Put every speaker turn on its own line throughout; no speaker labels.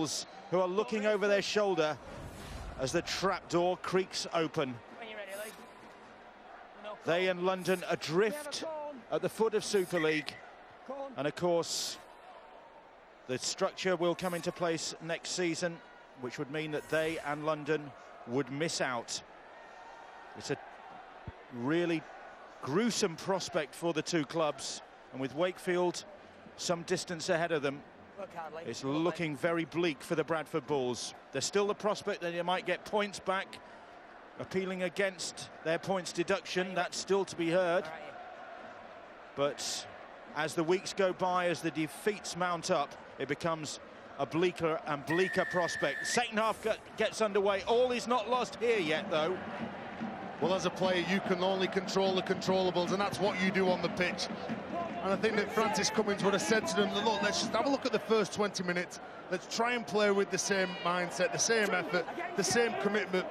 Bulls, who are looking over their shoulder as the trapdoor creaks open. They and London adrift at the foot of Super League, and of course the structure will come into place next season, which would mean that they and London would miss out. It's a really gruesome prospect for the two clubs, and with Wakefield some distance ahead of them, it's looking very bleak for the Bradford Bulls. There's still the prospect that they might get points back, appealing against their points deduction. That's still to be heard. But as the weeks go by, as the defeats mount up, it becomes a bleaker and bleaker prospect. Second half gets underway. All is not lost here yet, though.
Well, as a player, you can only control the controllables, and that's what you do on the pitch. And I think that Francis Cummins would have said to them, look, let's just have a look at the first 20 minutes. Let's try and play with the same mindset, the same effort, the same commitment,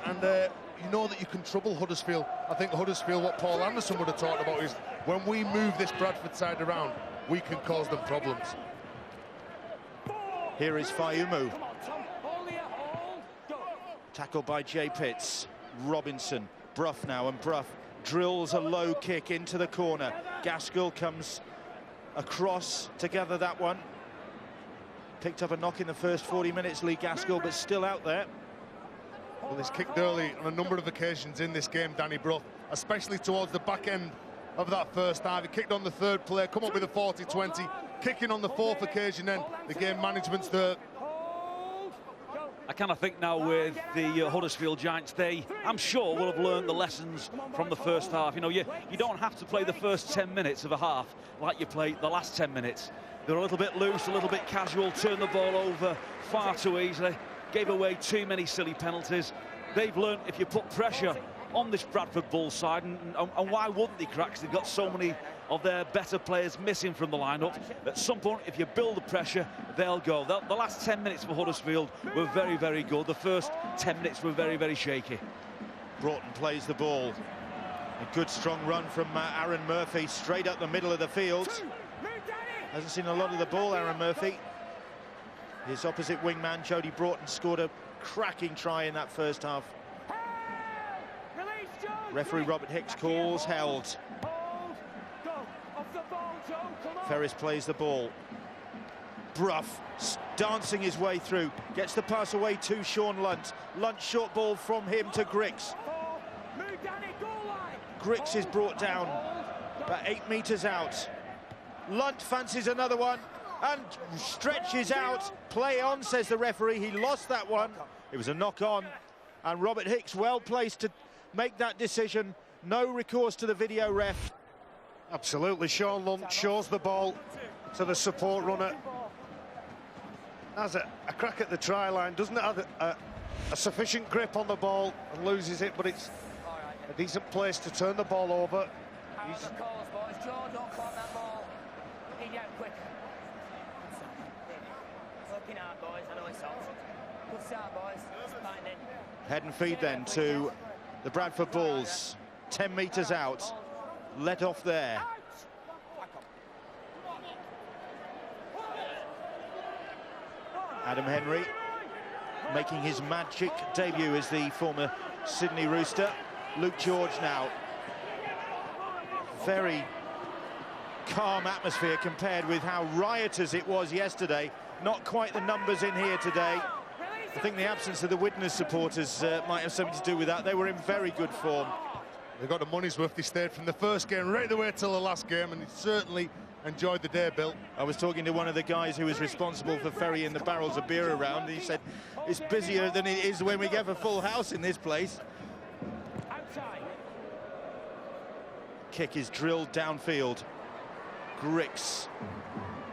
and you know that you can trouble Huddersfield. I think Huddersfield, what Paul Anderson would have talked about is, when we move this Bradford side around, we can cause them problems.
Here is Fayumu. Tackled by Jay Pitts. Robinson, Brough now, and Brough drills a low kick into the corner. Gaskell comes across to gather that one. Picked up a knock in the first 40 minutes, Lee Gaskell, but still out there.
Well, he's kicked early on a number of occasions in this game, Danny Brough, especially towards the back end of that first half. He kicked on the third play, come up with a 40-20, kicking on the fourth occasion, then the game management's there.
I kind of think now with the Huddersfield Giants, they, I'm sure, will have learned the lessons from the first half. You know, you don't have to play the first 10 minutes of a half like you played the last 10 minutes. They're a little bit loose, a little bit casual, turned the ball over far too easily, gave away too many silly penalties. They've learned if you put pressure on this Bradford Bulls side, and why wouldn't they crack? Because they've got so many of their better players missing from the lineup. At some point, if you build the pressure, they'll go. The last 10 minutes for Huddersfield were very, very good. The first 10 minutes were very, very shaky.
Broughton plays the ball. A good strong run from Aaron Murphy, straight up the middle of the field. Hasn't seen a lot of the ball, Aaron Murphy. His opposite wingman, Jody Broughton, scored a cracking try in that first half. Referee Robert Hicks calls held. Ferris plays the ball. Brough dancing his way through, gets the pass away to Sean Lunt. Lunt short ball from him to Griggs. Griggs is brought down about 8 meters out. Lunt fancies another one and stretches out. Play on, says the referee. He lost that one. It was a knock on, and Robert Hicks well placed to make that decision. No recourse to the video ref.
Absolutely, Sean Lunt shows the ball to the support runner. Has a crack at the try line, doesn't have a sufficient grip on the ball and loses it, but it's a decent place to turn the ball over.
Head and feed then to the Bradford Bulls. 10 meters out. Let off there. Adam Henry making his magic debut as the former Sydney Rooster. Luke George now. Very calm atmosphere compared with how riotous it was yesterday. Not quite the numbers in here today. I think the absence of the Widnes supporters might have something to do with that. They were in very good form.
They got the money's worth. They stayed from the first game right the way till the last game, and certainly enjoyed the day, Bill.
I was talking to one of the guys who was responsible for ferrying the barrels of beer around, and he said it's busier than it is when we get a full house in this place. Kick is drilled downfield. Griggs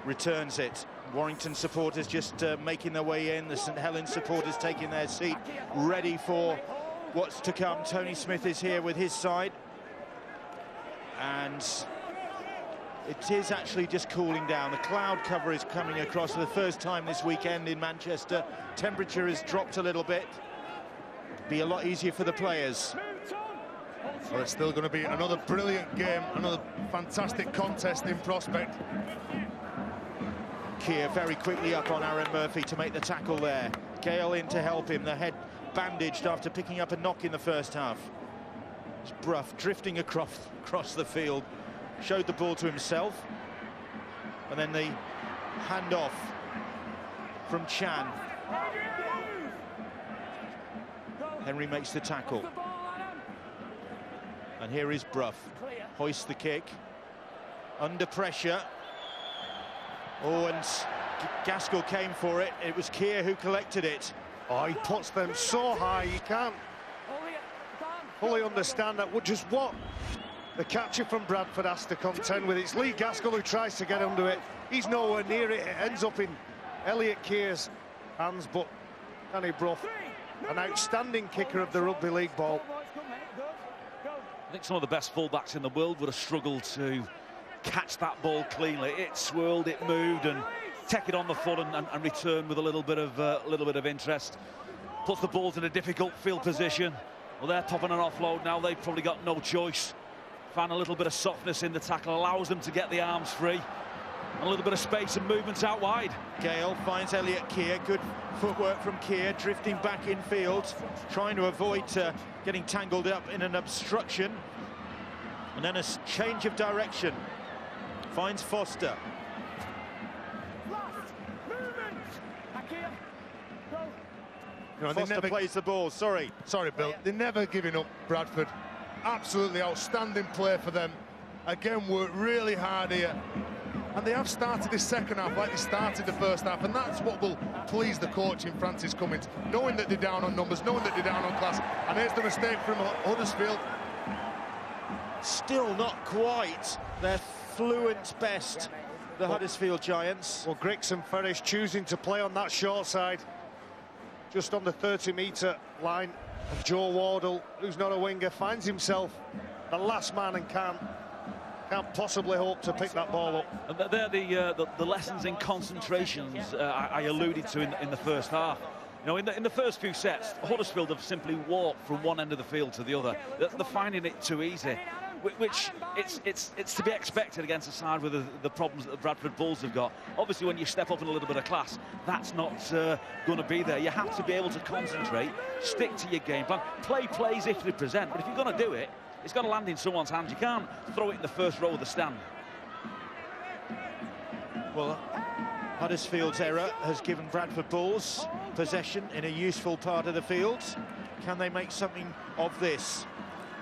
returns it. Warrington supporters just making their way in. The St Helens supporters taking their seat, ready for what's to come. Tony Smith is here with his side, and it is actually just cooling down. The cloud cover is coming across for the first time this weekend in Manchester. Temperature has dropped a little bit. Be a lot easier for the players.
Well, it's still going to be another brilliant game, another fantastic contest in prospect.
Keir very quickly up on Aaron Murphy to make the tackle there. Gale in to help him, the head bandaged after picking up a knock in the first half. It's Brough drifting across the field, showed the ball to himself, and then the handoff from Chan. Henry makes the tackle. And here is Brough. Hoists the kick. Under pressure. Oh, and Gaskell came for it. It was Keir who collected it.
Oh, he puts them so high, you can't fully understand that. Just what the catcher from Bradford has to contend with. It's Lee Gaskell who tries to get under it. He's nowhere near it. It ends up in Elliot Keir's hands, but Danny Brough, an outstanding kicker of the rugby league ball.
I think some of the best fullbacks in the world would have struggled to catch that ball cleanly. It swirled, it moved, and take it on the foot and return with a little bit of interest. Puts the balls in a difficult field position. Well, they're popping an offload now. They've probably got no choice. Find a little bit of softness in the tackle, allows them to get the arms free. And a little bit of space and movement out wide.
Gale finds Elliot Keir. Good footwork from Keir, drifting back in field, trying to avoid getting tangled up in an obstruction. And then a change of direction. Finds Foster.
You know,
Foster plays the ball. Sorry,
Bill. They're never giving up, Bradford. Absolutely outstanding play for them. Again, worked really hard here. And they have started this second half like they started the first half, and that's what will please the coach in Francis Cummins, knowing that they're down on numbers, knowing that they're down on class. And here's the mistake from Huddersfield.
Still not quite their fluent best, the Huddersfield Giants.
Well, Griggs and Ferris choosing to play on that short side, just on the 30-metre line. And Joe Wardle, who's not a winger, finds himself the last man and can't possibly hope to pick that ball up.
And they're the lessons in concentrations I alluded to in the first half. You know, in the first few sets, Huddersfield have simply walked from one end of the field to the other. They're finding it too easy, which it's to be expected against a side with the problems that the Bradford Bulls have got. Obviously, when you step up in a little bit of class, that's not going to be there. You have to be able to concentrate, stick to your game plan, play plays if they present. But if you're going to do it, it's got to land in someone's hands. You can't throw it in the first row of the stand.
Well, Huddersfield's error has given Bradford Bulls possession in a useful part of the field. Can they make something of this?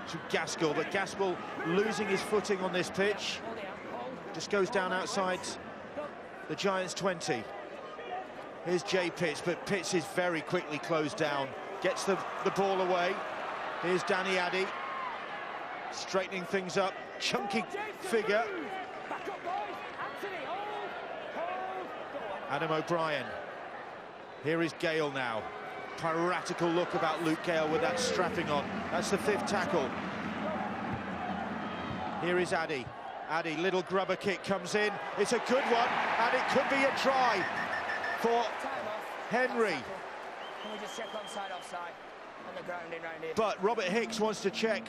To Gaskell, but Gaskell losing his footing on this pitch. Just goes down outside the Giants' 20. Here's Jay Pitts, but Pitts is very quickly closed down. Gets the ball away. Here's Danny Addy, straightening things up. Chunky figure. Adam O'Brien. Here is Gale now. Piratical look about Luke Gale with that strapping on. That's the 5th tackle. Here is Addy. Addy, little grubber kick comes in. It's a good one, and it could be a try for Henry.
Can we just check onside, offside, on the grounding round here?
But Robert Hicks wants to check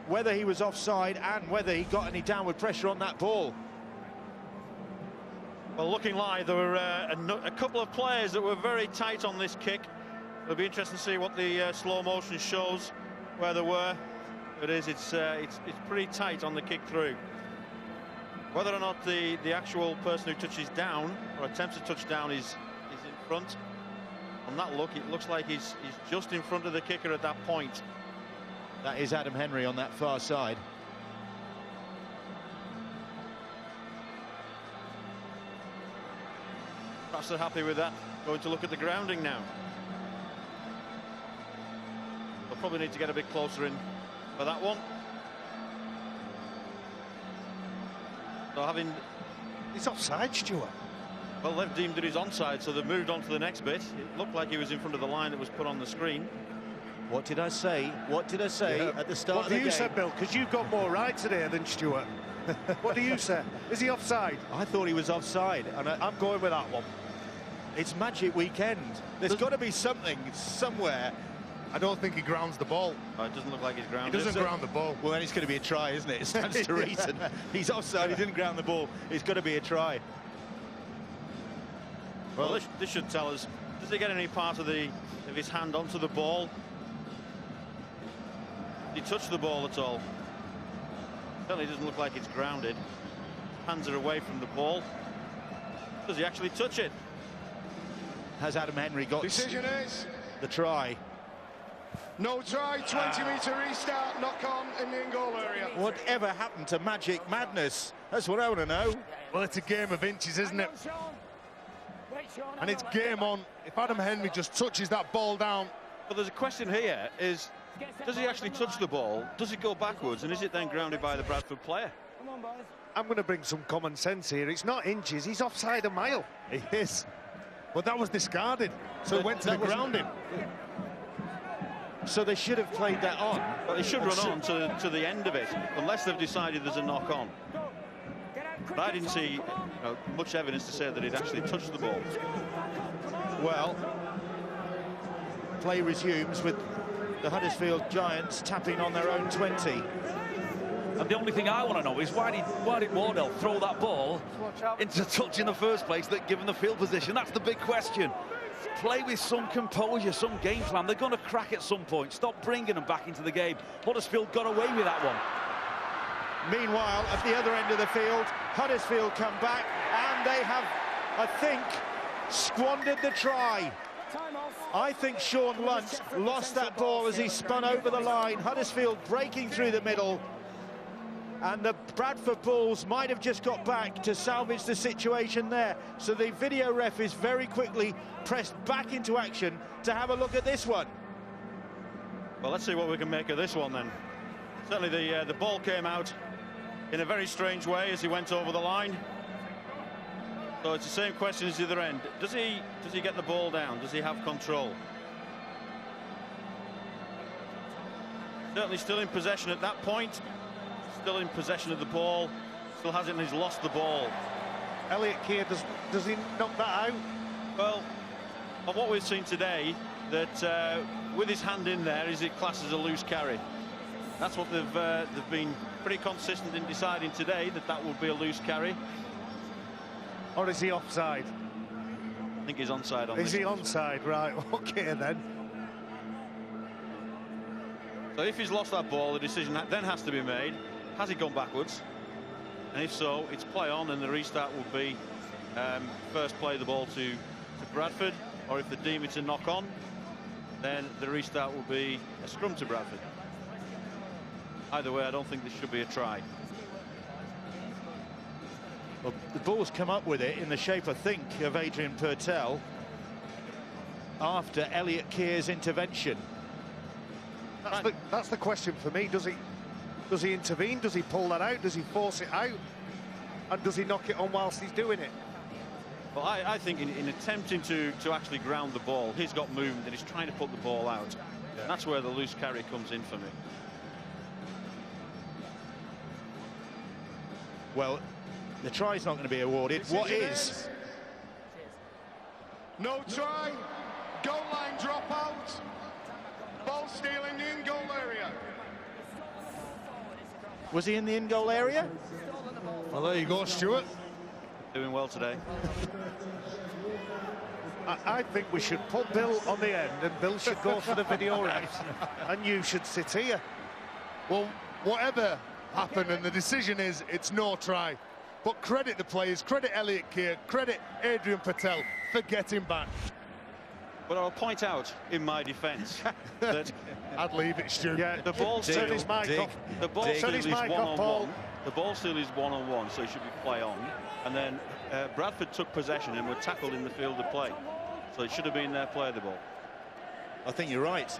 whether he was offside and whether he got any downward pressure on that ball.
Well, looking live, there were a couple of players that were very tight on this kick. It'll be interesting to see what the slow motion shows where they were. It's pretty tight on the kick through. Whether or not the actual person who touches down or attempts to touch down is in front, on that look, it looks like he's just in front of the kicker at that point.
That is Adam Henry on that far side.
Perhaps they're happy with that. Going to look at the grounding now. They'll probably need to get a bit closer in for that one. So having...
He's offside, Stuart.
Well, they've deemed it is onside, so they've moved on to the next bit. It looked like he was in front of the line that was put on the screen.
What did I say? What did I say at the start of the game?
What do you say, Bill? Because you've got more right today than Stuart. What do you say? Is he offside?
I thought he was offside, and
I'm going with that one.
It's Magic Weekend. There's got to be something somewhere.
I don't think he grounds the ball.
Oh, it doesn't look like he's grounded.
He doesn't ground the ball.
Well, then it's going to be a try, isn't it? It stands to reason. He's offside, he didn't ground the ball. It's got to be a try.
Well, this should tell us, does he get any part of his hand onto the ball? Did he touch the ball at all? Certainly doesn't look like it's grounded. Hands are away from the ball. Does he actually touch it?
Has Adam Henry got
Decision is
the try?
no try, 20-metre restart, knock on in the in-goal area.
Whatever happened to Magic Madness? That's what I want to know.
Well, it's a game of inches, isn't it? And it's game on. If Adam Henry just touches that ball down.
But there's a question here, is does he actually touch the ball? Does it go backwards? And is it then grounded by the Bradford player?
I'm going to bring some common sense here. It's not inches, he's offside a mile.
He is. But that was discarded. So it went to the grounding.
So they should have played that on.
But they should run on to the end of it, unless they've decided there's a knock on. But I didn't see much evidence to say that he'd actually touched the ball.
Well, play resumes with the Huddersfield Giants tapping on their own 20.
And the only thing I want to know is why did Wardell throw that ball into touch in the first place, that given the field position? That's the big question. Play with some composure, some game plan. They're going to crack at some point. Stop bringing them back into the game. Huddersfield got away with that one.
Meanwhile, at the other end of the field, Huddersfield come back and they have, I think, squandered the try. I think Sean Lunt lost that ball as he spun over the line. Huddersfield breaking through the middle. And the Bradford Bulls might have just got back to salvage the situation there. So the video ref is very quickly pressed back into action to have a look at this one.
Well, let's see what we can make of this one then. Certainly the ball came out in a very strange way as he went over the line. So it's the same question as the other end. Does he get the ball down? Does he have control? Certainly still in possession at that point. Still in possession of the ball. Still has it, and he's lost the ball.
Elliot Keir, does he knock that out?
Well, on what we've seen today, that with his hand in there, is it classed as a loose carry? That's what they've been pretty consistent in deciding today, that will be a loose carry.
Or is he offside?
I think he's onside on this.
Is he onside? Right, okay then.
So if he's lost that ball, the decision then has to be made. Has he gone backwards? And if so, it's play on, and the restart will be first play the ball to Bradford, or if they deem it a knock on, then the restart will be a scrum to Bradford. Either way, I don't think this should be a try.
Well, the ball's come up with it in the shape, I think, of Adrian Purtell after Elliot Keir's intervention.
That's the question for me. Does he intervene? Does he pull that out? Does he force it out? And does he knock it on whilst he's doing it?
Well, I think in attempting to actually ground the ball, he's got movement and he's trying to put the ball out. Yeah. And that's where the loose carry comes in for me.
Well, the try's not going to be awarded. What is?
No try, goal line dropout, ball steal in the in-goal area.
Was he in the in-goal area?
Well, there you go, Stuart.
Doing well today.
I think we should put Bill on the end, and Bill should go for the video refs, and you should sit here.
Well, whatever happened, and the decision is it's no try. But credit the players, credit Elliot Keir, credit Adrian Purtell for getting back.
But I'll point out in my defence that
I'd leave it, Stu.
Yeah,
the ball steal is
one-on-one.
The ball steal is one-on-one, so it should be play on. And then Bradford took possession and were tackled in the field of play, so it should have been their play of the ball.
I think you're right.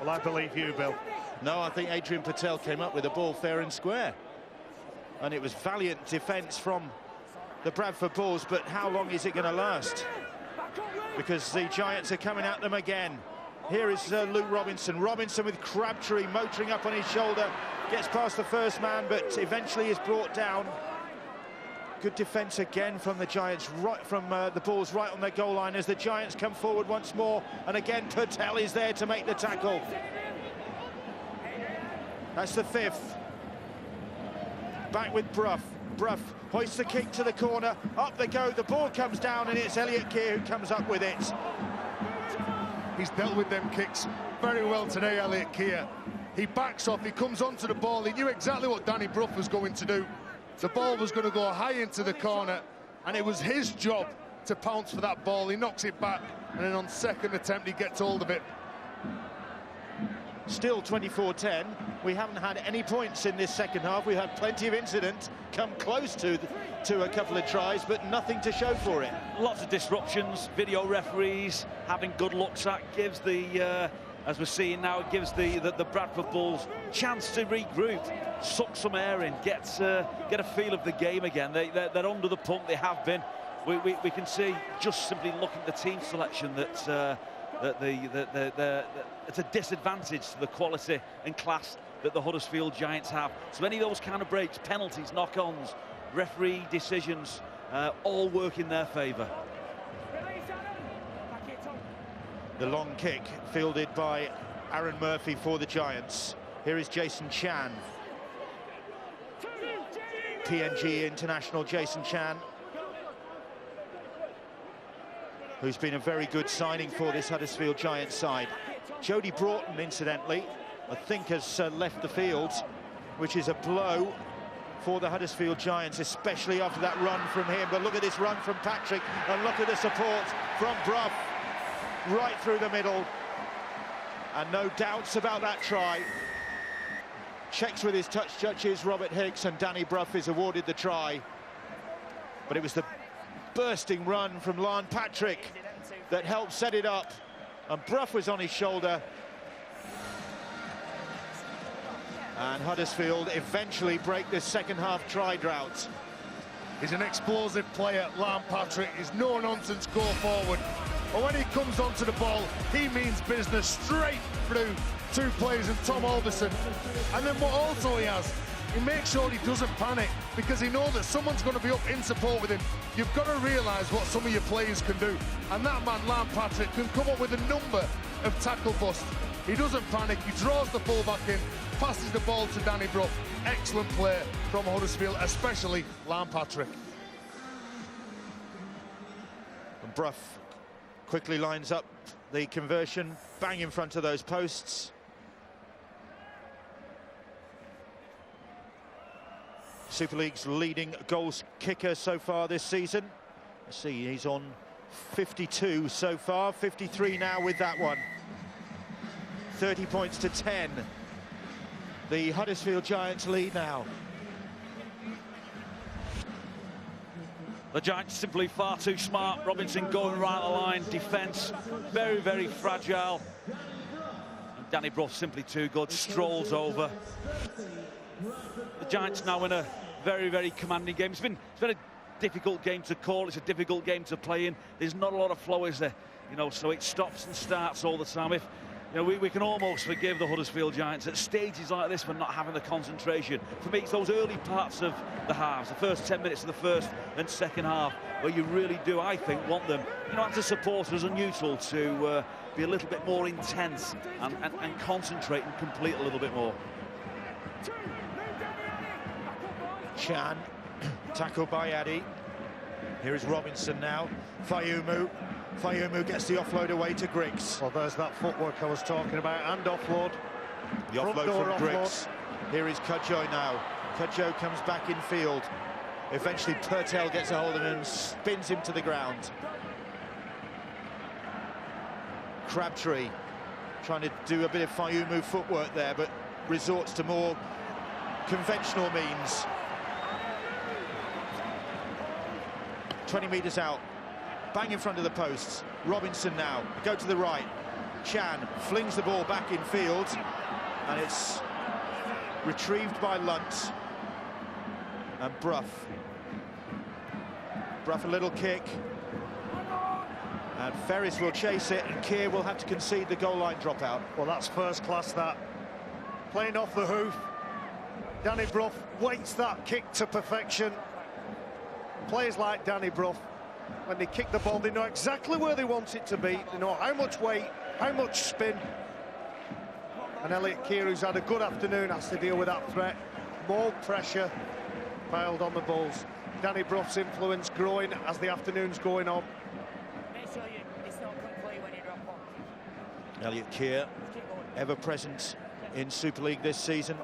Well, I believe you, Bill.
No, I think Adrian Purtell came up with the ball fair and square. And it was valiant defence from the Bradford Bulls, but how long is it going to last? Because the Giants are coming at them again. Here is Luke Robinson. Robinson with Crabtree motoring up on his shoulder. Gets past the first man, but eventually is brought down. Good defence again from the Giants, right from the Bulls, right on their goal line as the Giants come forward once more. And again, Purtell is there to make the tackle. That's the fifth. Back with Bruff. Brough hoists the kick to the corner. Up they go. The ball comes down, and it's Elliot Keir who comes up with it.
He's dealt with them kicks very well today, Elliot Keir. He backs off, he comes onto the ball. He knew exactly what Danny Brough was going to do. The ball was going to go high into the corner, and it was his job to pounce for that ball. He knocks it back, and then on second attempt, he gets hold of it.
Still 24-10. We haven't had any points in this second half. We've had plenty of incidents, come close to a couple of tries, but nothing to show for it.
Lots of disruptions, video referees having good looks at, gives the, as we're seeing now, it gives the Bradford Bulls chance to regroup, suck some air in, get a feel of the game again. They're under the pump, they have been. We can see, just simply looking at the team selection, that it's a disadvantage to the quality and class that the Huddersfield Giants have. So any of those kind of breaks, penalties, knock-ons, referee decisions, all work in their favour.
The long kick fielded by Aaron Murphy for the Giants. Here is Jason Chan. PNG international Jason Chan, who's been a very good signing for this Huddersfield Giants side. Jody Broughton, incidentally, I think has left the field, which is a blow for the Huddersfield Giants, especially after that run from him. But look at this run from Patrick, and look at the support from Brough, right through the middle. And no doubts about that try. Checks with his touch judges, Robert Hicks, and Danny Brough is awarded the try. But it was the bursting run from Lon Patrick that helped set it up, and Brough was on his shoulder, and Huddersfield eventually break this second half try drought.
He's an explosive player, Lon Patrick. He's no-nonsense go forward, but when he comes onto the ball, he means business straight through two players and Tom Alderson. And then what also he has, he makes sure he doesn't panic, because he knows that someone's going to be up in support with him. You've got to realise what some of your players can do, and that man, Lon Patrick, can come up with a number of tackle busts. He doesn't panic, he draws the full-back in, passes the ball to Danny Brough. Excellent play from Huddersfield, especially Lon Patrick.
And Brough quickly lines up the conversion, bang in front of those posts. Super League's leading goals kicker so far this season. Let's see, he's on 52 so far, 53 now with that one. 30 points to 10. The Huddersfield Giants lead now.
The Giants simply far too smart. Robinson going right the line, defence very, very fragile. And Danny Brough simply too good, strolls over. The Giants now in a very, very commanding game. It's been a difficult game to call. It's a difficult game to play in. There's not a lot of flow, is there? You know, so it stops and starts all the time. If you know, we can almost forgive the Huddersfield Giants at stages like this for not having the concentration. For me, it's those early parts of the halves, the first 10 minutes of the first and second half, where you really do, I think, want them, you know, as a supporter, as a neutral, to be a little bit more intense and concentrate and complete a little bit more.
Chan, tackled by Addy. Here is Robinson now. Fayumu gets the offload away to Griggs.
Well, there's that footwork I was talking about, and offload.
The offload from Griggs. Here is Cudjoe now. Cudjoe comes back in field. Eventually Purtell gets a hold of him and spins him to the ground. Crabtree trying to do a bit of Fayumu footwork there, but resorts to more conventional means. 20 metres out, bang in front of the posts. Robinson now, go to the right. Chan flings the ball back in field, and it's retrieved by Lunt. And Brough a little kick, and Ferris will chase it, and Keir will have to concede the goal line dropout.
Well, that's first class, that. Playing off the hoof. Danny Brough waits that kick to perfection. Players like Danny Brough, when they kick the ball, they know exactly where they want it to be. They know how much weight, how much spin. And Elliot Keir, who's had a good afternoon, has to deal with that threat. More pressure. piled on the Bulls. Danny Bruff's influence growing as the afternoon's going on.
Make sure it's not complete when you drop on.
Elliot Keir, ever present in Super League this season.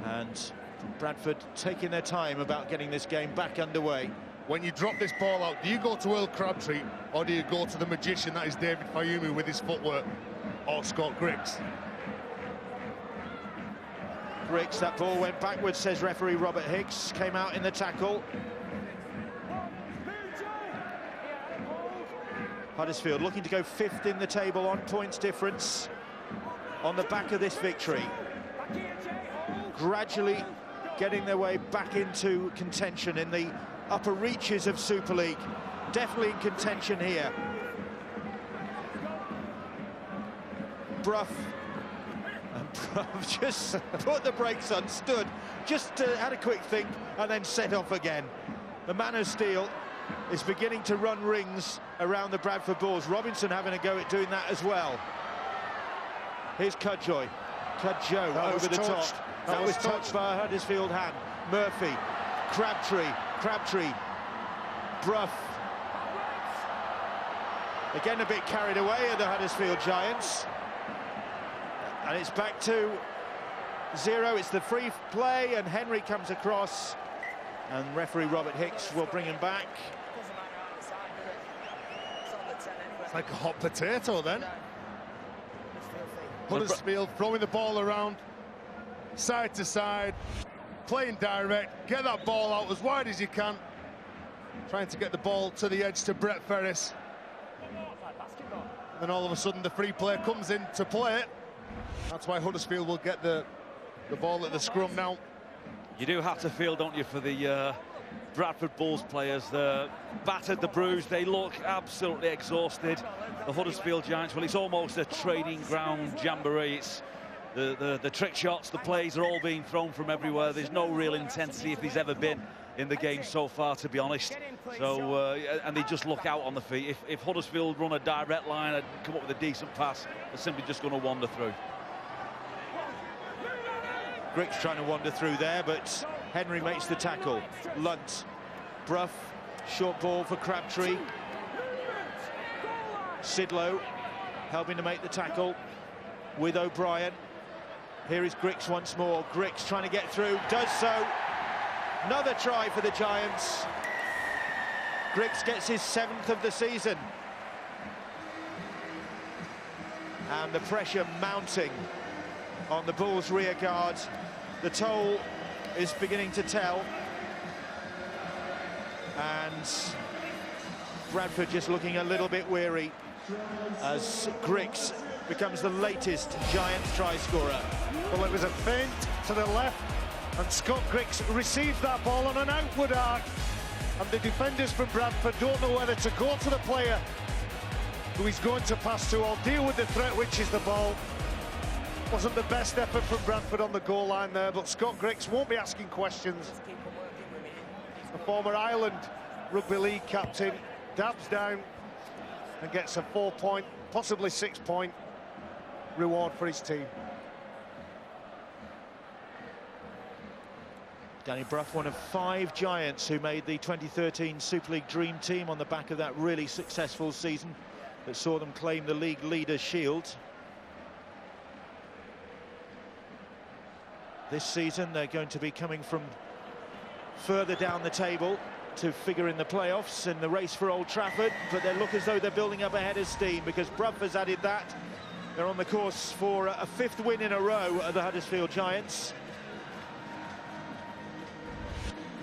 And Bradford taking their time about getting this game back underway.
When you drop this ball out, do you go to Earl Crabtree or do you go to the magician that is David Fayumi with his footwork, or Scott Griggs?
Griggs, that ball went backwards, says referee Robert Hicks, came out in the tackle. Huddersfield looking to go 5th in the table on points difference on the back of this victory. Gradually getting their way back into contention in the upper reaches of Super League. Definitely in contention here. Brough. And Brough just put the brakes on, stood, just had a quick think and then set off again. The man of steel is beginning to run rings around the Bradford Bulls. Robinson having a go at doing that as well. Here's Cudjoe over the top. That was touched by a Huddersfield hand. Murphy, Crabtree, Brough. Again a bit carried away at the Huddersfield Giants. And it's back to 0. It's the free play and Henry comes across. And referee Robert Hicks will bring him back.
It's like a hot potato then. Huddersfield throwing the ball around, side to side, playing direct, get that ball out as wide as you can. Trying to get the ball to the edge to Brett Ferris. Then all of a sudden the free play comes into play. That's why Huddersfield will get the ball at the scrum now.
You do have to feel, don't you, for the Bradford Bulls players. They're battered, the bruised, they look absolutely exhausted. The Huddersfield Giants, well, it's almost a training ground jamboree. It's the trick shots, the plays are all being thrown from everywhere. There's no real intensity if there's ever been in the game so far, to be honest. So, and they just look out on the feet. If Huddersfield run a direct line and come up with a decent pass, they're simply just going to wander through.
Griggs trying to wander through there, but Henry makes the tackle. Lunt, Brough, short ball for Crabtree. Sidlow helping to make the tackle with O'Brien. Here is Griggs once more. Griggs trying to get through, does so. Another try for the Giants. Griggs gets his 7th of the season. And the pressure mounting on the Bulls' rear guard. The toll is beginning to tell. And Bradford just looking a little bit weary as Griggs becomes the latest Giants try scorer.
Well, it was a feint to the left, and Scott Griggs receives that ball on an outward arc. And the defenders from Bradford don't know whether to go to the player who he's going to pass to or deal with the threat, which is the ball. Wasn't the best effort from Bradford on the goal line there, but Scott Griggs won't be asking questions. The former Ireland Rugby League captain dabs down and gets a 4-point, possibly 6-point reward for his team.
Danny Brough, one of 5 Giants who made the 2013 Super League Dream Team on the back of that really successful season that saw them claim the league leader shield. This season they're going to be coming from further down the table to figure in the playoffs in the race for Old Trafford, but they look as though they're building up a head of steam because Brough has added that. They're on the course for a 5th win in a row at the Huddersfield Giants.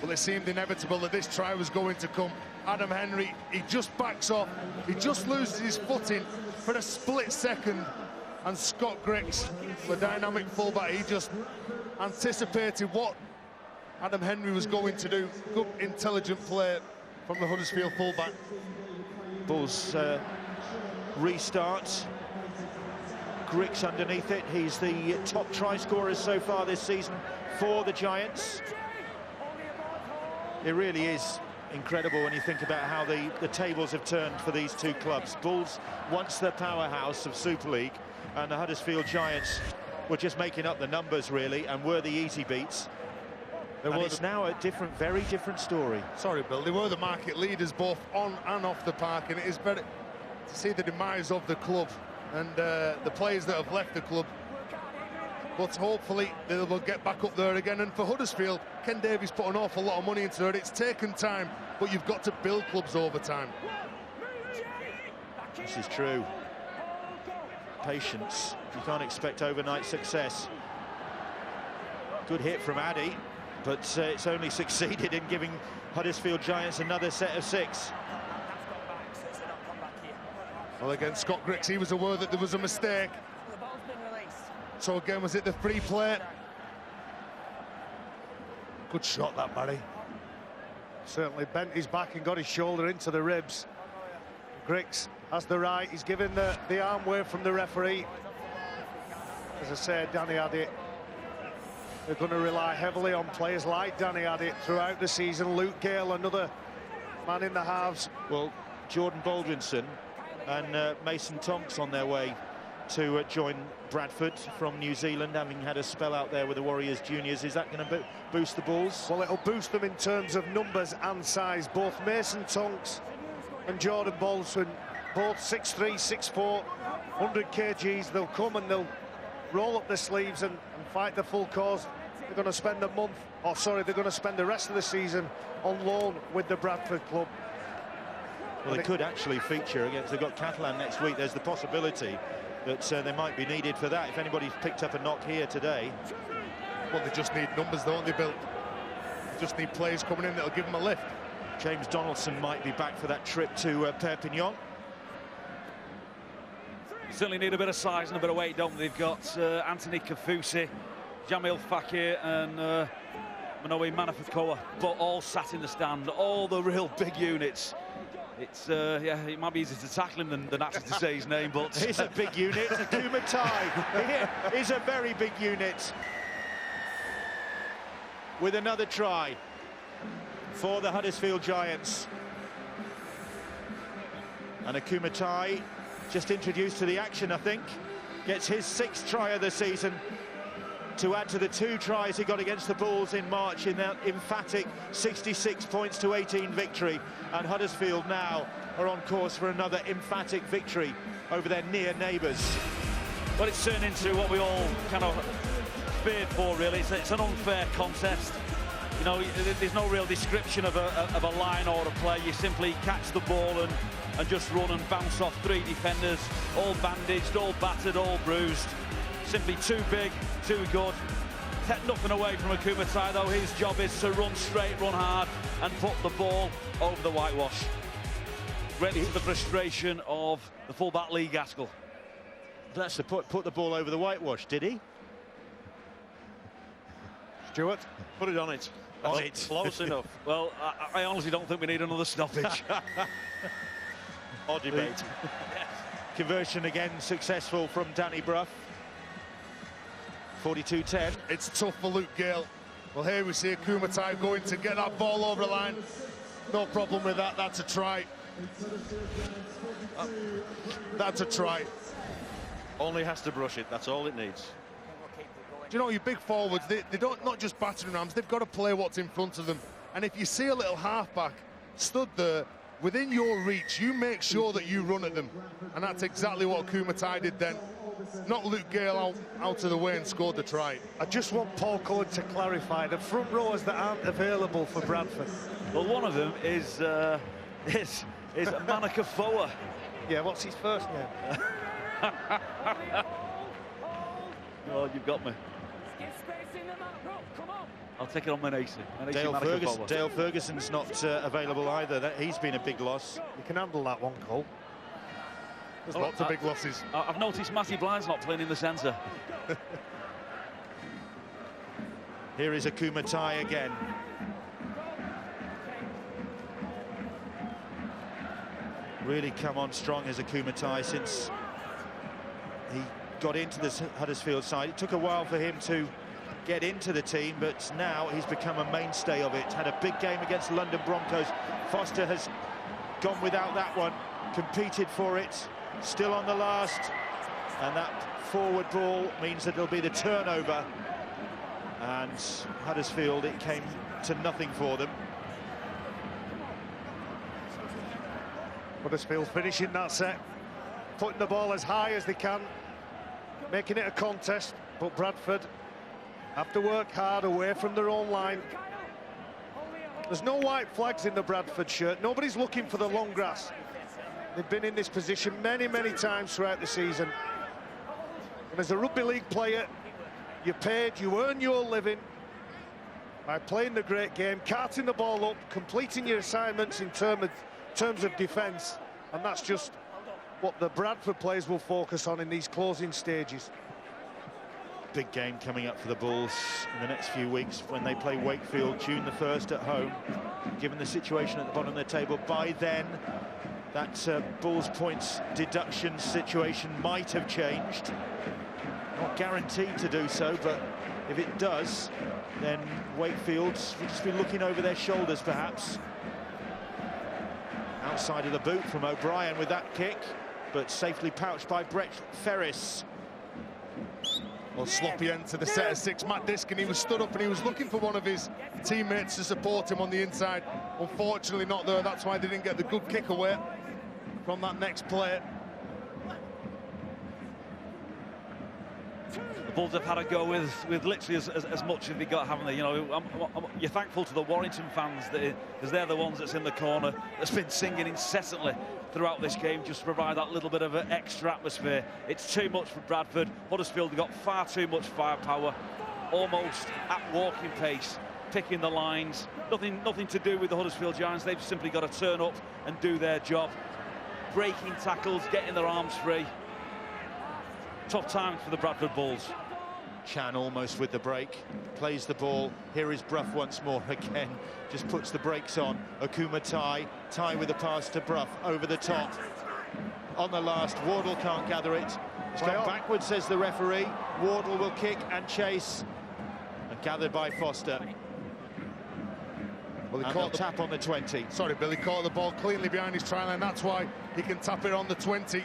Well, it seemed inevitable that this try was going to come. Adam Henry, he just backs off, he just loses his footing for a split second, and Scott Griggs, the dynamic fullback, he just anticipated what Adam Henry was going to do. Good, intelligent play from the Huddersfield fullback.
Bulls restart. Griggs underneath it. He's the top try scorer so far this season for the Giants. It really is incredible when you think about how the tables have turned for these two clubs. Bulls, once the powerhouse of Super League, and the Huddersfield Giants were just making up the numbers, really, and were the easy beats. And it's now a very different story.
Sorry, Bill, they were the market leaders both on and off the park, and it is better to see the demise of the club and the players that have left the club. But hopefully they will get back up there again. And for Huddersfield, Ken Davies put an awful lot of money into it. It's taken time, but you've got to build clubs over time.
This is true. Patience. You can't expect overnight success. Good hit from Addy, but it's only succeeded in giving Huddersfield Giants another set of 6.
Well, again, Scott Griggs, he was aware that there was a mistake. So again, was it the free play? Good shot, that, Barry.
Certainly bent his back and got his shoulder into the ribs. Griggs has the right. He's given the arm wave from the referee. As I said, Danny Addy, they're going to rely heavily on players like Danny Addy throughout the season. Luke Gale, another man in the halves.
Well, Jordan Baldwinson and Mason Tonks on their way to join Bradford from New Zealand, having had a spell out there with the Warriors juniors. Is that going to boost the Bulls?
Well, it'll boost them in terms of numbers and size. Both Mason Tonks and Jordan Baldwin, both 6'3", 6'4", 100 kgs. They'll come and they'll roll up their sleeves and fight the full cause. They're going to spend they're going to spend the rest of the season on loan with the Bradford club.
Well, they could actually feature against, they've got Catalan next week. There's the possibility that they might be needed for that if anybody's picked up a knock here today.
Well, they just need numbers, don't they, Bill? They just need players coming in that'll give them a lift.
James Donaldson might be back for that trip to Perpignan.
Certainly need a bit of size and a bit of weight, don't they? They've got Anthony Kafusi, Jamil Fakir and Manoe Manafikoa, but all sat in the stand, all the real big units. It's yeah, it might be easier to tackle him than actually to say his name, but
he's a big unit. Kumatai is a very big unit. With another try for the Huddersfield Giants. And a Kumatai, just introduced to the action, I think, gets his 6th try of the season to add to the 2 tries he got against the Bulls in March in that emphatic 66 points to 18 victory. And Huddersfield now are on course for another emphatic victory over their near neighbours.
Well, it's turned into what we all kind of feared for, really. It's an unfair contest. You know, there's no real description of a line or a play. You simply catch the ball and just run and bounce off 3 defenders, all bandaged, all battered, all bruised. Simply too big, too good. Take nothing away from Kumatai, though. His job is to run straight, run hard, and put the ball over the whitewash. Greatly to the frustration of the fullback Lee Gaskell.
That's the put the ball over the whitewash, did he?
Stuart?
Put it on it.
On it.
Close enough.
Well, I honestly don't think we need another stoppage.
Or debate.
Conversion again successful from Danny Brough. 42-10.
It's tough for Luke Gale. Well, here we see Kumatai going to get that ball over the line. No problem with that. That's a try. That's a try.
Only has to brush it. That's all it needs.
Do you know, your big forwards, they don't not just battering rams, they've got to play what's in front of them. And if you see a little halfback stood there within your reach, you make sure that you run at them. And that's exactly what Kumatai did then. Not Luke Gale out of the way and scored the try.
I just want Paul Cullen to clarify the front rowers that aren't available for Bradford.
Well, one of them is Manafikoa.
Yeah, what's his first name?
Oh, you've got me. I'll take it on Manasi.
Dale Ferguson's not available either. He's been a big loss.
You can handle that one, Cole.
There's lots of big losses.
I've noticed Matty Blind's not playing in the centre.
Here is a Kumatai again. Really come on strong as a Kumatai since he got into this Huddersfield side. It took a while for him to get into the team, but now he's become a mainstay of it. Had a big game against London Broncos. Foster has gone without that one, competed for it, still on the last. And that forward ball means that it'll be the turnover. And Huddersfield, it came to nothing for them.
Huddersfield finishing that set, putting the ball as high as they can, making it a contest, but Bradford have to work hard away from their own line. There's no white flags in the Bradford shirt. Nobody's looking for the long grass. They've been in this position many, many times throughout the season. And as a rugby league player, you're paid, you earn your living by playing the great game, carting the ball up, completing your assignments in terms of defence, and that's just what the Bradford players will focus on in these closing stages.
Big game coming up for the Bulls in the next few weeks when they play Wakefield June the 1st at home. Given the situation at the bottom of the table, by then that Bulls points deduction situation might have changed. Not guaranteed to do so, but if it does, then Wakefield will just be looking over their shoulders perhaps. Outside of the boot from O'Brien with that kick, but safely pouched by Brett Ferris.
Well, sloppy end to the set of 6. Matt Diskin, he was stood up and he was looking for one of his teammates to support him on the inside. Unfortunately not there. That's why they didn't get the good kick away from that next play.
The Bulls have had a go with literally as much as they got, haven't they? You know, you're thankful to the Warrington fans because they're the ones that's in the corner that's been singing incessantly throughout this game, just to provide that little bit of an extra atmosphere. It's too much for Bradford. Huddersfield have got far too much firepower, almost at walking pace, picking the lines. Nothing to do with the Huddersfield Giants. They've simply got to turn up and do their job. Breaking tackles, getting their arms free. Tough times for the Bradford Bulls.
Chan almost with the break, plays the ball. Here is Brough once more again, just puts the brakes on. Okuma Ty with the pass to Brough over the top. On the last, Wardle can't gather it. It's gone backwards, says the referee. Wardle will kick and chase, and gathered by Foster. Well, he caught the tap on the 20.
Sorry, Bill, he caught the ball cleanly behind his try line. That's why he can tap it on the 20.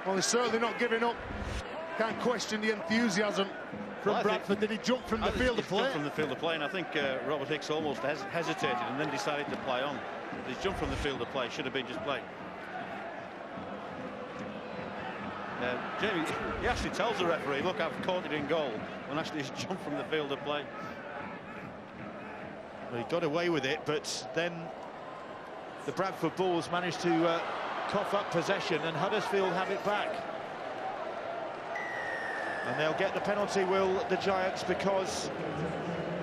Well, he's certainly not giving up. Can't question the enthusiasm from Bradford. Did he jump from the field of play?
From the field of play, and I think Robert Hicks almost hesitated and then decided to play on. His jump from the field of play should have been just play. Jamie, he actually tells the referee, look, I've caught it in goal, when actually he's jumped from the field of play.
Well, he got away with it, but then the Bradford Bulls managed to cough up possession, and Huddersfield have it back. And they'll get the penalty, will the Giants, because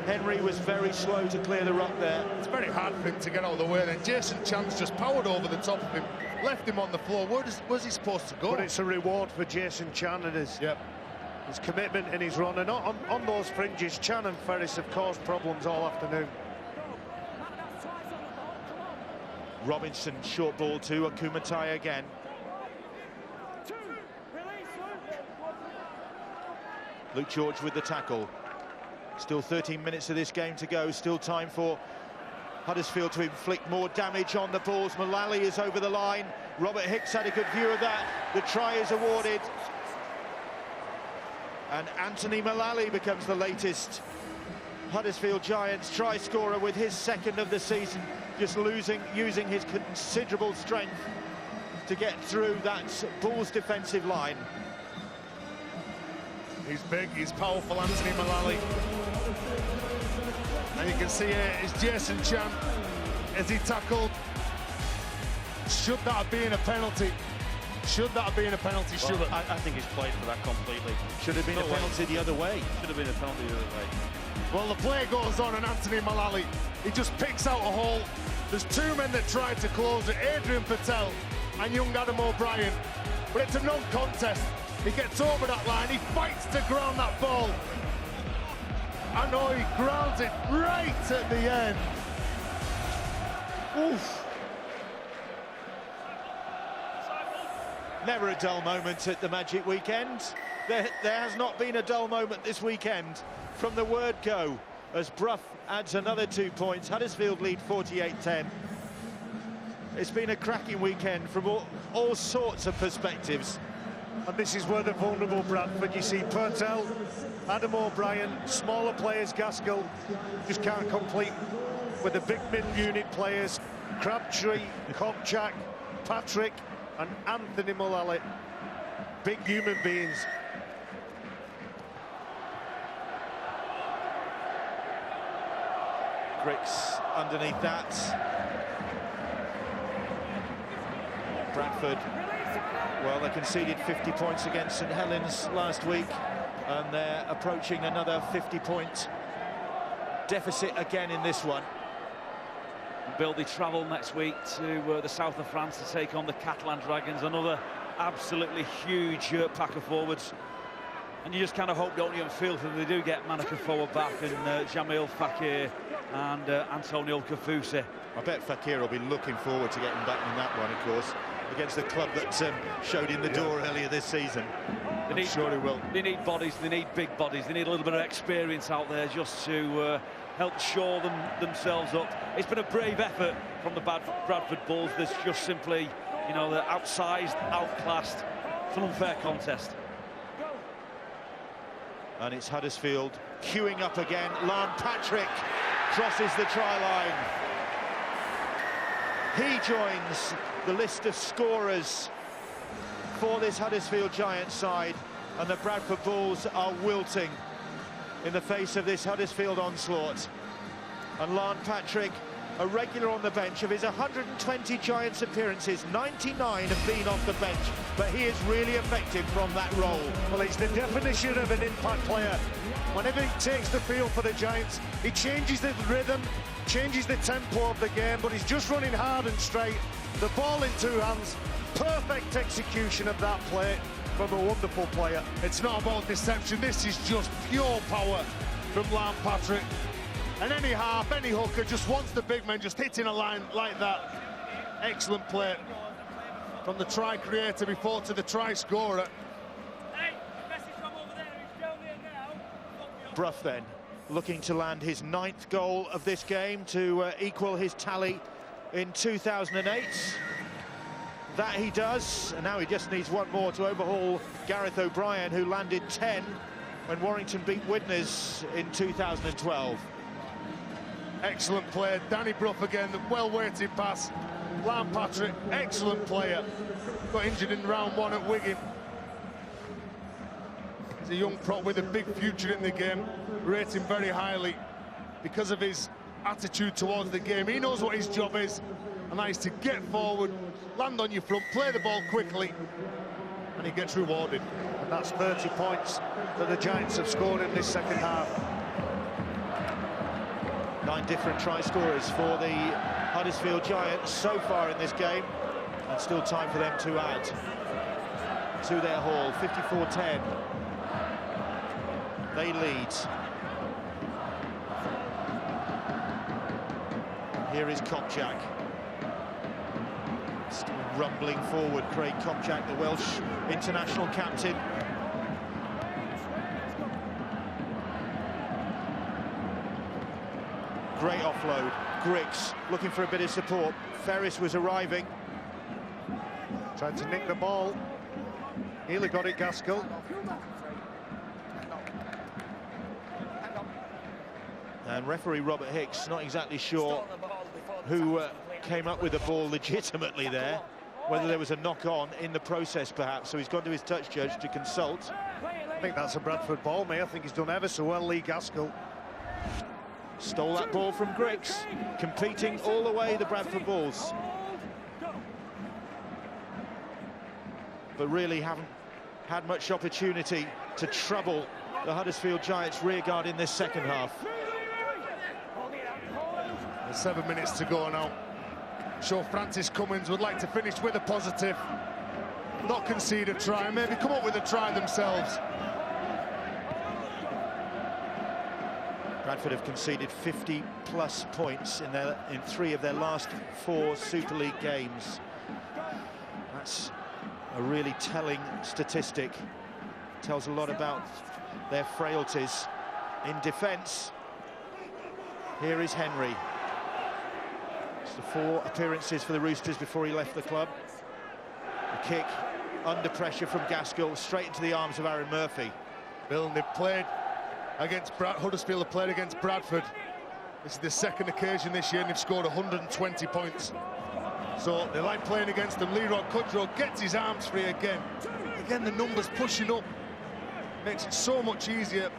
Henry was very slow to clear the ruck there.
It's very hard for him to get out of the way. Then Jason Chan's just powered over the top of him, left him on the floor. Where's he supposed to go?
But it's a reward for Jason Chan and his commitment in his run. And on those fringes, Chan and Ferris have caused problems all afternoon.
Robinson, short ball to Okuma Ty again. Luke George with the tackle. Still 13 minutes of this game to go. Still time for Huddersfield to inflict more damage on the Bulls. Mullally is over the line. Robert Hicks had a good view of that. The try is awarded. And Anthony Mullally becomes the latest Huddersfield Giants try scorer with his second of the season. Just using his considerable strength to get through that Bulls defensive line.
He's big, he's powerful, Anthony Mullally. And you can see here is Jason Chan as he tackled. Should that have been a penalty? Should that have been a penalty?
Well, I think he's played for that completely.
Should have been a penalty the other way.
Should have been a penalty the other way.
Well, the play goes on, and Anthony Mullally, he just picks out a hole. There's two men that tried to close it, Adrian Patel and young Adam O'Brien. But it's a non-contest. He gets over that line, he fights to ground that ball. I know he grounds it right at the end. Oof.
Never a dull moment at the Magic Weekend. There has not been a dull moment this weekend from the word go, as Brough adds another 2 points. Huddersfield lead 48-10. It's been a cracking weekend from all sorts of perspectives.
And this is where the vulnerable Bradford, you see Purtell, Adam O'Brien, smaller players, Gaskell, just can't complete with the big mid-unit players, Crabtree, Kopchak, Patrick and Anthony Mullally. Big human beings.
Griggs underneath that. Bradford, well, they conceded 50 points against St Helens last week, and they're approaching another 50-point deficit again in this one.
Bill, they travel next week to the south of France to take on the Catalan Dragons, another absolutely huge pack of forwards. And you just kind of hope, don't you, and feel that they do get Manaka forward back and Jamil Fakir and Antonio Kafusi.
I bet Fakir will be looking forward to getting back in that one, of course, against the club that showed him the door earlier this season. I'm sure he will.
They need bodies, they need big bodies, they need a little bit of experience out there just to help shore themselves up. It's been a brave effort from the Bradford Bulls. There's just simply, you know, they're outsized, outclassed. It's an unfair contest.
And it's Huddersfield queuing up again. Lan Patrick crosses the try line. He joins the list of scorers for this Huddersfield Giants side, and the Bradford Bulls are wilting in the face of this Huddersfield onslaught. And Lan Patrick, a regular on the bench. Of his 120 Giants appearances, 99 have been off the bench, but he is really effective from that role.
Well, he's the definition of an impact player. Whenever he takes the field for the Giants, he changes the rhythm, changes the tempo of the game, but he's just running hard and straight. The ball in two hands, perfect execution of that play from a wonderful player.
It's not about deception, this is just pure power from Lan Patrick. And any half, any hooker just wants the big man just hitting a line like that. Excellent play from the try creator before to the try scorer.
Brough then looking to land his 9th goal of this game to equal his tally in 2008. That he does, and now he just needs one more to overhaul Gareth O'Brien, who landed 10 when Warrington beat Widnes in 2012.
Excellent play, Danny Brough again, the well-weighted pass. Lan Patrick, excellent player. Got injured in round 1 at Wigan. He's a young prop with a big future in the game. Rate him very highly because of his attitude towards the game. He knows what his job is, and that is to get forward, land on your front, play the ball quickly, and he gets rewarded.
And that's 30 points that the Giants have scored in this second half.
9 different try scorers for the Huddersfield Giants so far in this game, and still time for them to add to their haul. 54-10. They lead. Here is Kopchak. Still rumbling forward, Craig Kopchak, the Welsh international captain. Great offload. Griggs looking for a bit of support. Ferris was arriving.
Tried to nick the ball. Nearly got it, Gaskell.
And referee Robert Hicks not exactly sure who came up with the ball legitimately there, whether there was a knock-on in the process perhaps, so he's gone to his touch judge to consult.
I think that's a Bradford ball, mate. I think he's done ever so well, Lee Gaskell.
Stole that ball from Griggs, competing all the way, the Bradford Bulls. But really haven't had much opportunity to trouble the Huddersfield Giants rearguard in this second half.
There's 7 minutes to go now. I'm sure Francis Cummins would like to finish with a positive, not concede a try, maybe come up with a try themselves.
Bradford have conceded 50+ points in 3 of their last 4 Super League games. That's a really telling statistic. Tells a lot about their frailties in defence. Here is Henry. It's the 4 appearances for the Roosters before he left the club. The kick under pressure from Gaskell, straight into the arms of Aaron Murphy.
Bill, and they've played against Huddersfield have played against Bradford. This is the second occasion this year, and they've scored 120 points. So they like playing against them. Leroy Kudrow gets his arms free again. Again, the numbers pushing up. Makes it so much easier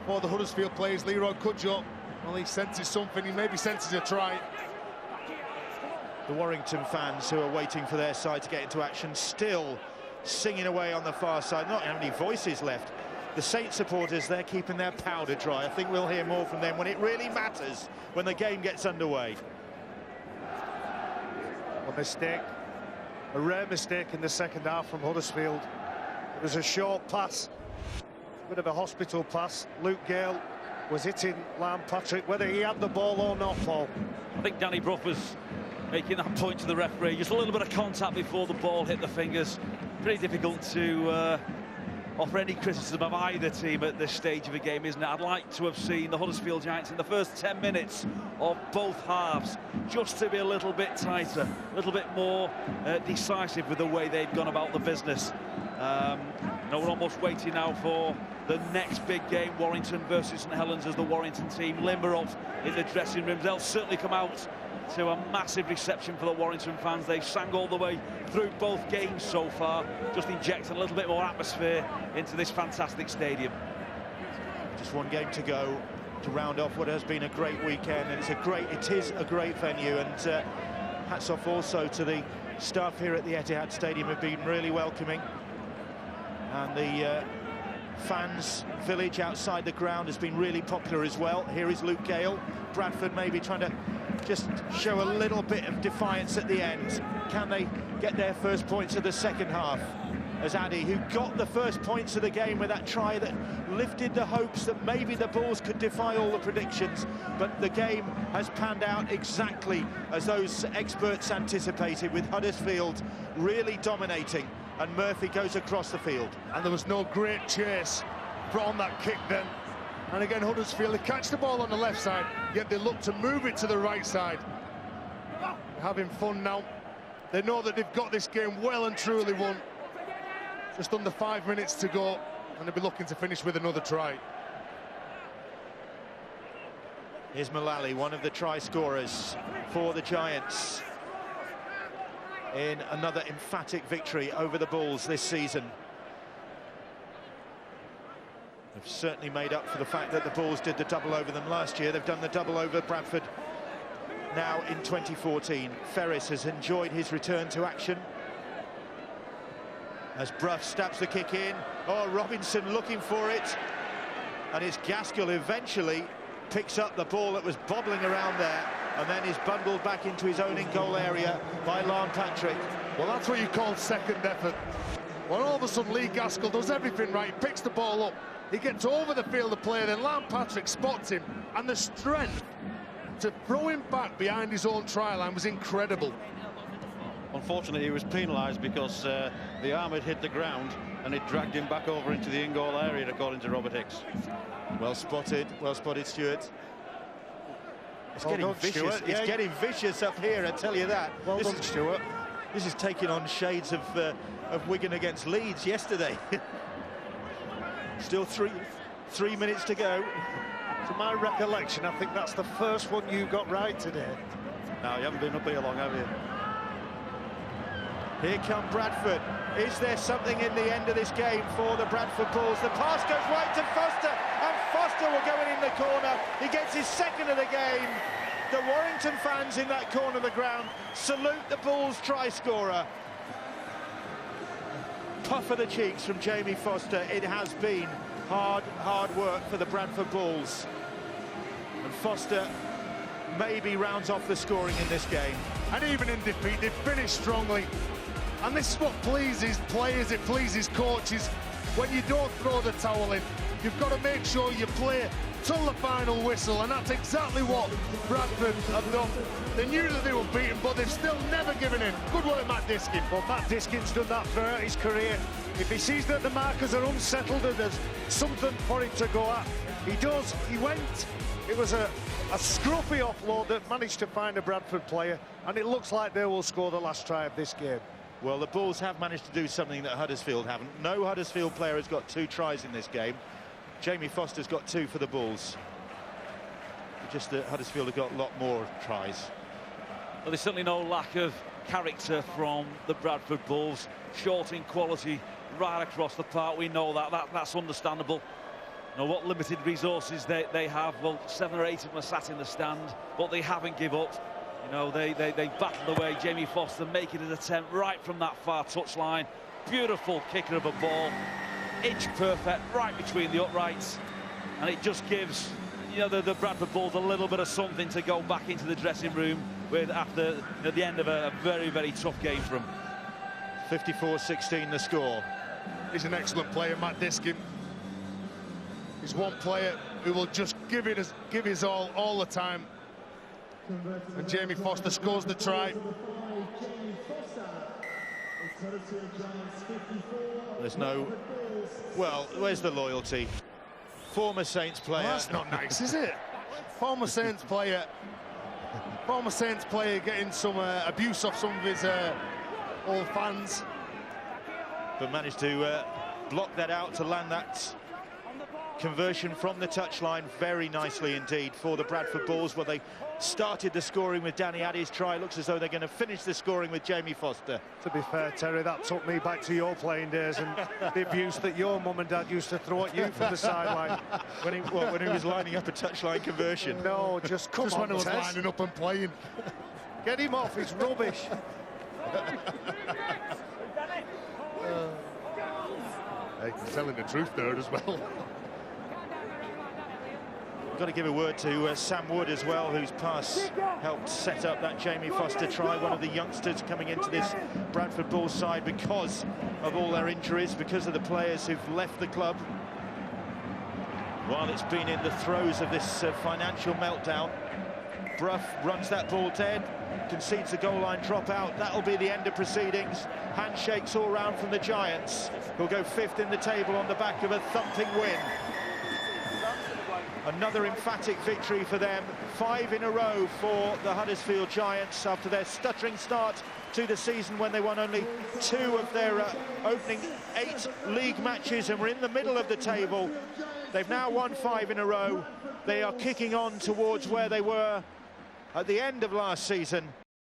for the Huddersfield players. Leroy Kudrow, well, he senses something. He maybe senses a try.
The Warrington fans who are waiting for their side to get into action still singing away on the far side. Not any voices left. The Saints supporters, they're keeping their powder dry. I think we'll hear more from them when it really matters, when the game gets underway.
A mistake, a rare mistake in the second half from Huddersfield. It was a short pass, a bit of a hospital pass. Luke Gale was hitting Lamb Patrick, whether he had the ball or not, Paul.
I think Danny Brough was making that point to the referee. Just a little bit of contact before the ball hit the fingers. Pretty difficult to offer any criticism of either team at this stage of a game, isn't it? I'd like to have seen the Huddersfield Giants in the first 10 minutes of both halves just to be a little bit tighter, a little bit more decisive with the way they'd gone about the business. You know, we're almost waiting now for the next big game, Warrington versus St Helens, as the Warrington team limber up in the dressing rooms. They'll certainly come out to a massive reception for the Warrington fans. They've sang all the way through both games so far, just injecting a little bit more atmosphere into this fantastic stadium.
Just one game to go to round off what has been a great weekend, and it is a great venue, and hats off also to the staff here at the Etihad Stadium, have been really welcoming, and the fans village outside the ground has been really popular as well. Here is Luke Gale. Bradford maybe trying to just show a little bit of defiance at the end. Can they get their first points of the second half? As Addy, who got the first points of the game with that try that lifted the hopes that maybe the Bulls could defy all the predictions, but the game has panned out exactly as those experts anticipated, with Huddersfield really dominating, and Murphy goes across the field.
And there was no great chase from that kick then. And again, Huddersfield, they catch the ball on the left side, yet they look to move it to the right side. They're having fun now. They know that they've got this game well and truly won. Just under 5 minutes to go, and they'll be looking to finish with another try.
Here's Mullally, one of the try scorers for the Giants, in another emphatic victory over the Bulls this season. They've certainly made up for the fact that the Bulls did the double over them last year. They've done the double over Bradford now in 2014. Ferris has enjoyed his return to action as Brough stabs the kick in. Oh, Robinson looking for it, and it's Gaskell who eventually picks up the ball that was bobbling around there, and then is bundled back into his own in-goal area by Lamb Patrick.
Well, that's what you call second effort. When all of a sudden Lee Gaskell does everything right, he picks the ball up, he gets over the field of play, then Lamb Patrick spots him, and the strength to throw him back behind his own try line was incredible.
Unfortunately, he was penalised because the arm had hit the ground and it dragged him back over into the in-goal area, according to Robert Hicks.
Well spotted, Stuart. It's
Well
getting
done,
vicious.
Stuart.
It's
Yeah.
getting vicious up here, I tell you that.
Well done, Stuart.
This is taking on shades of Wigan against Leeds yesterday. Still three minutes to go.
To my recollection, I think that's the first one you got right today.
Now, you haven't been up here long, have you?
Here come Bradford. Is there something in the end of this game for the Bradford Bulls? The pass goes right to Foster, and Foster will go in the corner. He gets his second of the game. The Warrington fans in that corner of the ground salute the Bulls try scorer. Puff of the cheeks from Jamie Foster. It has been hard work for the Bradford Bulls, and Foster maybe rounds off the scoring in this game.
And even in defeat, they finished strongly. And this is what pleases players, it pleases coaches. When you don't throw the towel in, you've got to make sure you play till the final whistle, and that's exactly what Bradford have done. They knew that they were beaten, but they've still never given in. Good work, Matt Diskin.
Well, Matt Diskin's done that throughout his career. If he sees that the markers are unsettled and there's something for him to go at, he does. He went. It was a scruffy offload that managed to find a Bradford player, and it looks like they will score the last try of this game.
Well, the Bulls have managed to do something that Huddersfield haven't. No Huddersfield player has got 2 tries in this game. Jamie Foster's got 2 for the Bulls. Just that Huddersfield have got a lot more tries.
Well, there's certainly no lack of character from the Bradford Bulls. Short in quality right across the park. We know that's understandable. You know what limited resources they have. Well, 7 or 8 of them are sat in the stand, but they haven't give up. You know, they battled away. Jamie Foster making an attempt right from that far touchline. Beautiful kicker of a ball, inch perfect, right between the uprights, and it just gives, you know, the Bradford Bulls a little bit of something to go back into the dressing room with after the end of a very, very tough game for them.
54-16 the score.
He's an excellent player, Matt Diskin. He's one player who will just give his all the time. And Jamie Foster scores the try.
There's no... Well, where's the loyalty? Former Saints player...
Well, that's not nice, is it? Former Saints player getting some abuse off some of his old fans.
But managed to block that out to land that conversion from the touchline very nicely indeed for the Bradford Bulls. Well, they started the scoring with Danny Addy's try. Looks as though they're going to finish the scoring with Jamie Foster.
To be fair, Terry, that took me back to your playing days and the abuse that your mum and dad used to throw at you from the sideline.
When he was lining up a touchline conversion.
No, just
when I was lining up and playing.
Get him off, he's rubbish.
Hey, he's telling the truth there as well.
Got to give a word to Sam Wood as well, whose pass helped set up that Jamie Foster try. One of the youngsters coming into this Bradford Bulls side because of all their injuries, because of the players who've left the club. While it's been in the throes of this financial meltdown, Brough runs that ball dead, concedes the goal line dropout. That'll be the end of proceedings. Handshakes all round from the Giants, who'll go 5th in the table on the back of a thumping win. Another emphatic victory for them. 5 in a row for the Huddersfield Giants after their stuttering start to the season when they won only 2 of their opening 8 league matches and were in the middle of the table. They've now won 5 in a row. They are kicking on towards where they were at the end of last season.